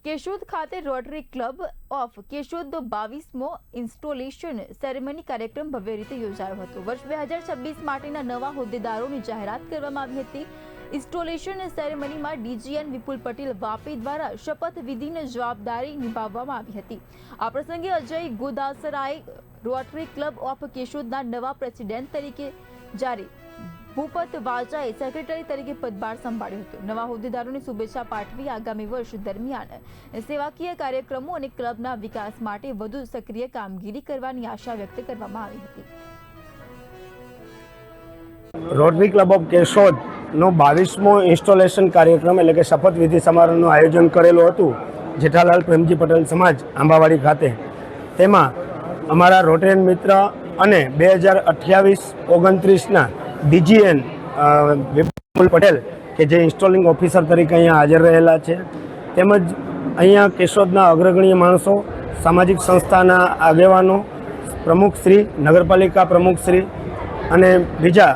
કેશોદ ખાતે rotary club of કેશોદનો 22મો ઇન્સ્ટોલેશન સેરેમની કાર્યક્રમ ભવ્ય રીતે યોજાયો હતો। વર્ષ 2026 માટેના નવા હોદ્દેદારોની જાહેરાત કરવામાં આવી હતી। ઇન્સ્ટોલેશન સેરેમનીમાં ડીજીએન વિપુલ પટેલ વાપી દ્વારા શપથ વિધિની જવાબદારી નિભાવવામાં આવી હતી। આ પ્રસંગે અજય ગોદાસરાએ રોટરી ક્લબ ઓફ કેશોદના નવા પ્રેસિડેન્ટ તરીકે, જ્યારે ભૂપત વાજાએ સેક્રેટરી તરીકે પદભાર સંભાળ્યો હતો। નવા હોદ્દેદારોને શુભેચ્છા પાઠવી આગામી વર્ષ દરમિયાન સેવાકીય કાર્યક્રમો અને ક્લબના વિકાસ માટે વધુ સક્રિય કામગીરી કરવાની આશા વ્યક્ત કરવામાં આવી હતી। રોટરી ક્લબ ઓફ કેશોદનો 22મો ઇન્સ્ટોલેશન કાર્યક્રમ એટલે કે શપથવિધિ સમારોહનું આયોજન કરેલું હતું જેઠાલાલ પ્રેમજી પટેલ સમાજ આંબાવાડી ખાતે। તેમાં અમારા રોટેરિયન મિત્ર અને 2028-29ના ડીજીએન વિપુલ પટેલ કે જે ઇન્સ્ટોલિંગ ઓફિસર તરીકે અહીંયા હાજર રહેલા છે, તેમજ અહીંયા કેશોદના અગ્રગણ્ય માણસો, સામાજિક સંસ્થાના આગેવાનો, પ્રમુખશ્રી, નગરપાલિકા પ્રમુખશ્રી અને બીજા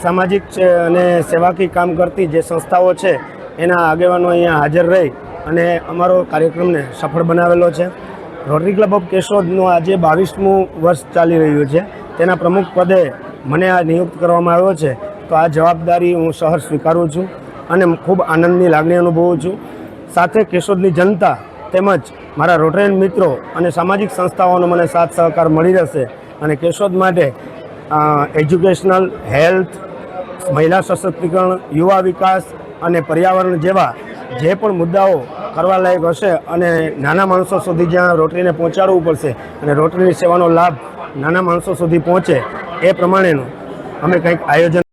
સામાજિક અને સેવાકીય કામ કરતી જે સંસ્થાઓ છે એના આગેવાનો અહીંયા હાજર રહી અને અમારો કાર્યક્રમને સફળ બનાવેલો છે। રોટરી ક્લબ ઓફ કેશોદનું આજે 22મું વર્ષ ચાલી રહ્યું છે। તેના પ્રમુખ પદે મને આ નિયુક્ત કરવામાં આવ્યો છે, તો આ જવાબદારી હું સહર્ષ સ્વીકારું છું અને ખૂબ આનંદની લાગણી અનુભવું છું। સાથે કેશોદની જનતા તેમજ મારા રોટેરિયન મિત્રો અને સામાજિક સંસ્થાઓનો મને સાથ સહકાર મળી રહેશે અને કેશોદ માટે એજ્યુકેશનલ, હેલ્થ, મહિલા સશક્તિકરણ, યુવા વિકાસ અને પર્યાવરણ જેવા જે પણ મુદ્દાઓ કરવા લાયક હશે અને નાના માણસો સુધી જ્યાં રોટરીને પહોંચાડવું પડશે અને રોટરીની સેવાનો લાભ નાના માણસો સુધી પહોંચે એ પ્રમાણેનું અમે કંઈક આયોજન